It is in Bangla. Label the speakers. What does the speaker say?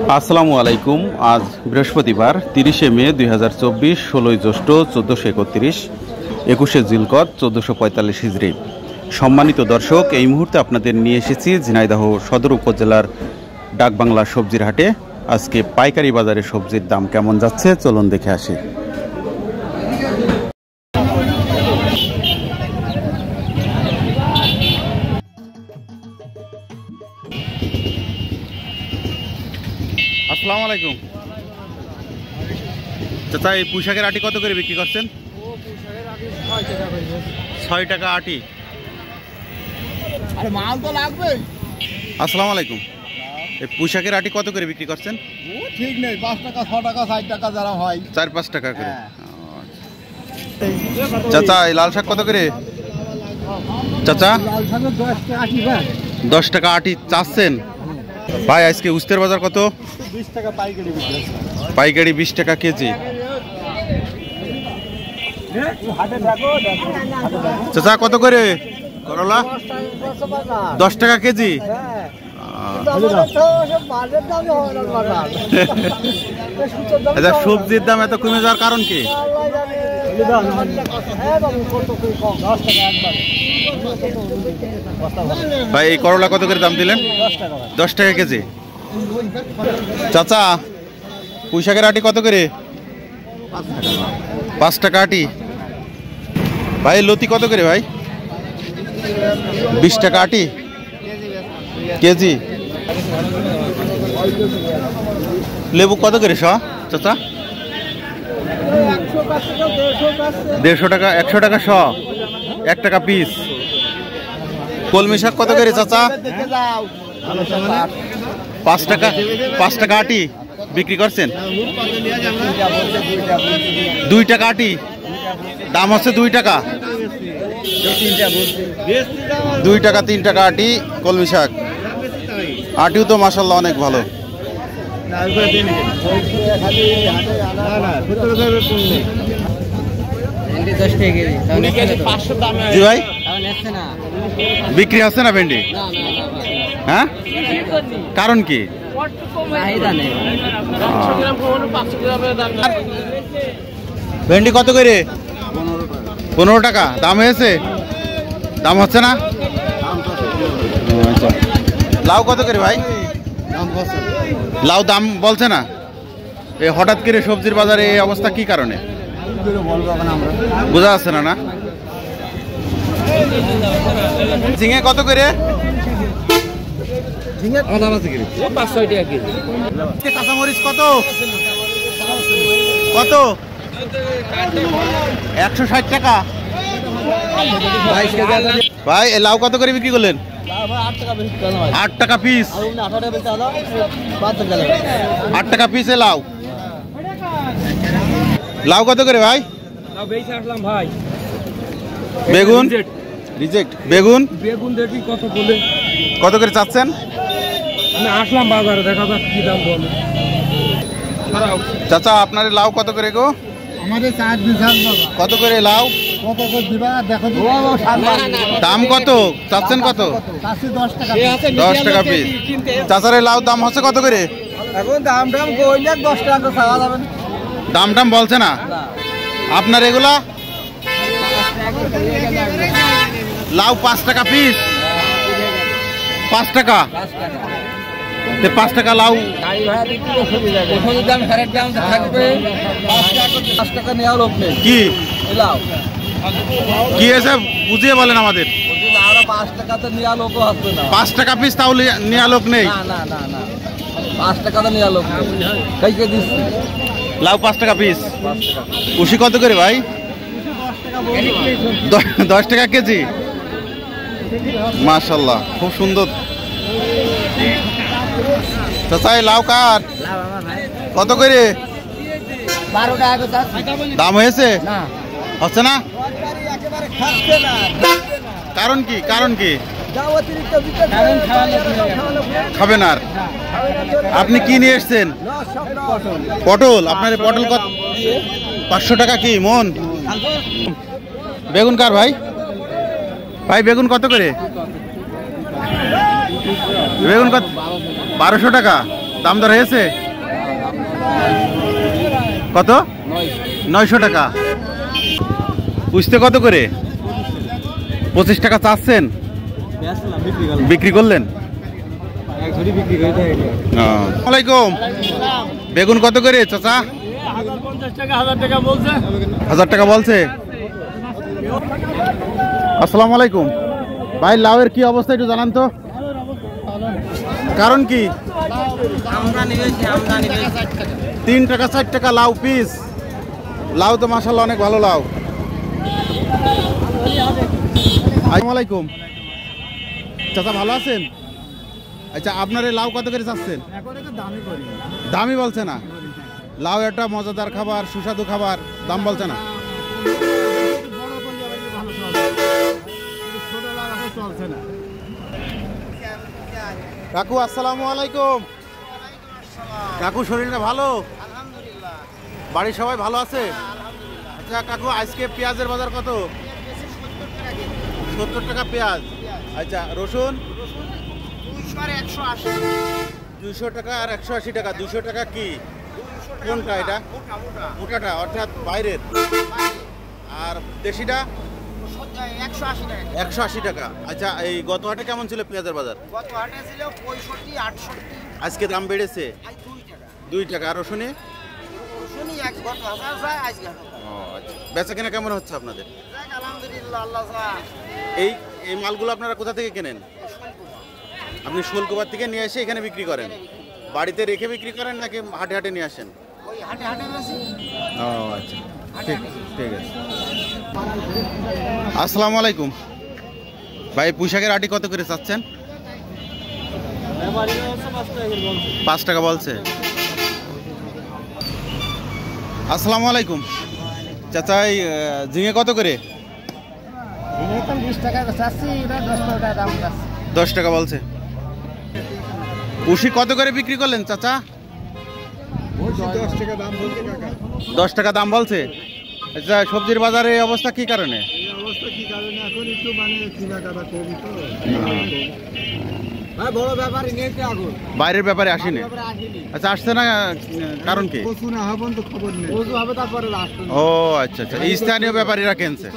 Speaker 1: আসসালামু আলাইকুম। আজ বৃহস্পতিবার 30শে মে 2024, 16ই জ্যৈষ্ঠ 1431, 21শে জিলকদ 1445 হিজরি। সম্মানিত দর্শক, এই মুহূর্তে আপনাদের নিয়ে এসেছি ঝিনাইদহ সদর উপজেলার ডাকবাংলা সবজির হাটে। আজকে পাইকারি বাজারে সবজির দাম কেমন যাচ্ছে চলুন দেখে আসি। আসসালামু আলাইকুম। চাচা, এই পুঁইশাকের আটি কত করে বিক্রি করছেন? 6 টাকা আটি।
Speaker 2: আরে মাল তো লাগবে।
Speaker 1: আসসালামু আলাইকুম। এই পুঁইশাকের আটি কত করে বিক্রি করছেন?
Speaker 2: ও ঠিক নেই, 5 টাকা 6 টাকা 60 টাকা যারা হয়
Speaker 1: 4-5 টাকা করে। চাচা, এই লাল শাক কত করে? চাচা,
Speaker 2: লাল শাকের 10 টাকা আটি ভাই।
Speaker 1: 10 টাকা আটি চাচ্ছেন ভাই। আজকে উস্তের বাজার কত?
Speaker 2: 20 টাকা পাইকারি বিক্রি হচ্ছে।
Speaker 1: পাইকারি 20 টাকা কেজি। চাচা, কত করে করলা? 10 টাকা কেজি। আচ্ছা, সবজির দাম এত কমে যাওয়ার কারণ কি? ভাই, এই করলা কত করে দাম দিলেন? 10 টাকা কেজি। চাচা, পুঁইশাকের আটি কত করে? 5 টাকা আটি। ভাই, লতি কত করে ভাই? 20 টাকা আটি কেজি। লেবু কত করে শ চাচা? 150 টাকা। 100 টাকা শ, 1 টাকা পিস। কলমি শাক কত করে চাচা? 5 টাকা। 5 টাকা আটি বিক্রি করছেন? 2 টাকা আটি। দাম হচ্ছে 2 টাকা। 2 টাকা 3 টাকা আটি কলমি শাক। আটিও তো মাশাআল্লাহ অনেক ভালো। জি ভাই, বিক্রি হচ্ছে না ভেন্ডি? হ্যাঁ, কারণ কি? ভেন্ডি কত করে? 15 টাকা। দাম হয়েছে? দাম হচ্ছে না? লাউ কত করে ভাই? লাউ দাম বলছে না? এই হঠাৎ করে সবজির বাজারে এই অবস্থা কি কারণে বোঝা যাচ্ছে না? না, ঝিঙে কত করে? কাঁচামরিচ কত? কত? 160 টাকা। ভাই, এই লাউ কত করে বিক্রি করলেন? 8 টাকা পিস। 8 টাকা পিসে লাউ। লাউ কত করে ভাই? বেগুন রিজেক্ট। বেগুন
Speaker 2: দেখি কত বলে,
Speaker 1: কত করে চাচ্ছেন?
Speaker 2: আমি আসলাম বাজারে, দেখা যাক কি দাম বলে।
Speaker 1: চাচা, আপনার লাউ কত করে গো?
Speaker 2: আমাদের 4 বিঘা বাবা।
Speaker 1: কত করে লাউ?
Speaker 2: কত করে দিবা দেখো।
Speaker 1: দাম কত চাচ্ছেন? কত?
Speaker 2: 10 টাকা।
Speaker 1: 10 টাকা পিস। চাচার লাউ দাম হচ্ছে কত করে?
Speaker 2: এখন দাম কইলে 10 টাকা খাওয়া যাবে না।
Speaker 1: দাম বলছে না আপনার? এগুলা লাউ 5 টাকা পিস। 5 টাকা। 5 টাকা লাউ। কি কি এসে বুঝিয়ে বলেন আমাদের। 5 টাকা পিস, তাহলে নেওয়া লোক নেই?
Speaker 2: 5 টাকা তো নেওয়া লোক দিচ্ছি।
Speaker 1: লাউ 5 টাকা পিস। উশি কত করে ভাই? 10 টাকা কেজি। মাশাআল্লাহ, খুব সুন্দর। চাচা, লাউ কার? কত করে?
Speaker 2: 12 টাকা।
Speaker 1: দাম হয়েছে? হচ্ছে না? কারণ কি? কারণ কি? খাবেন আর? আপনি কি নিয়ে এসছেন? পটল। আপনার পটল কত? 500 টাকা কি মন? বেগুন কার ভাই? ভাই বেগুন কত করে? বেগুন কত? 1200 টাকা। দাম দর হয়েছে কত? 900 টাকা। পুষতে কত করে? 25 টাকা চাচ্ছেন, বিক্রি করলেন? আসসালামাইকুম। বেগুন কত করে চাচা? 1000 টাকা বলছে। আসসালামু আলাইকুম ভাই, লাউয়ের কি অবস্থা একটু জানান তো, কারণ কি? 3 টাকা 4 টাকা লাউ পিস। লাউ তো মাশাআল্লাহ অনেক ভালো লাউ। আসসালামু আলাইকুম চাচা, ভালো আছেন? আচ্ছা, আপনার এই লাউ কত করে চাচ্ছেন? দামই বলছে না। লাউ একটা মজাদার খাবার, সুস্বাদু খাবার, দাম বলছে না। কাকু আসসালামু আলাইকুম। কাকু শরীরটা ভালো? বাড়ির সবাই ভালো আছে? আচ্ছা কাকু, আজকে পেঁয়াজের বাজার কত? 70 টাকা পেঁয়াজ। আচ্ছা, রসুন? 200 টাকা আর 180 টাকা। 200 টাকা কি কোনটা? এটা মোটাটা, অর্থাৎ বাইরের। আর দেশিটা 180 টাকা। আচ্ছা, এই গত হাটে কেমন ছিল পেঁয়াজের বাজার?
Speaker 3: গত হাটে ছিল 65-68।
Speaker 1: আজকে দাম বেড়েছে 2 টাকা। আর রসুনে?
Speaker 3: শুনি এক গত হাজার যায় আজকে।
Speaker 1: ও আচ্ছা, বেচা কেনা কেমন হচ্ছে আপনাদের?
Speaker 3: আলহামদুলিল্লাহ, আল্লাহ ছাড়া।
Speaker 1: এই এই মালগুলো আপনারা কোথা থেকে কেনেন? আপনি শোলকুবার থেকে নিয়ে এসে এখানে বিক্রি করেন? বাড়িতে রেখে বিক্রি করেন নাকি হাটে হাটে নিয়ে আসেন?
Speaker 3: ওই হাটে হাটে বেশি।
Speaker 1: ও আচ্ছা, ঠিক ঠিক আছে। আসসালামু আলাইকুম ভাই, পুঁইশাকের আটি কত করে চাচ্ছেন? 5 টাকা বলছে। আসসালামু আলাইকুম চাচা, এই ঝিঙে কত করে?
Speaker 3: 20 টাকা চাচ্ছি, 10 টাকা দাম চাচ্ছি।
Speaker 1: 10 টাকা বলছে। উশি কত করে বিক্রি করলেন চাচা? 10 টাকা দাম বলছে। আচ্ছা, সবজির বাজারে এই অবস্থা কি কারণে?
Speaker 3: এখন একটু মানে কেনাকাটা কম তো। বড় ব্যাপারই নিয়েছে আগুন,
Speaker 1: বাইরের ব্যাপারে আসেনি। আচ্ছা, আসছে না, কারণ কি?
Speaker 3: খবর নেই, হবে তারপরে।
Speaker 1: ও আচ্ছা আচ্ছা, স্থানীয় ব্যাপারীরা কিনছে।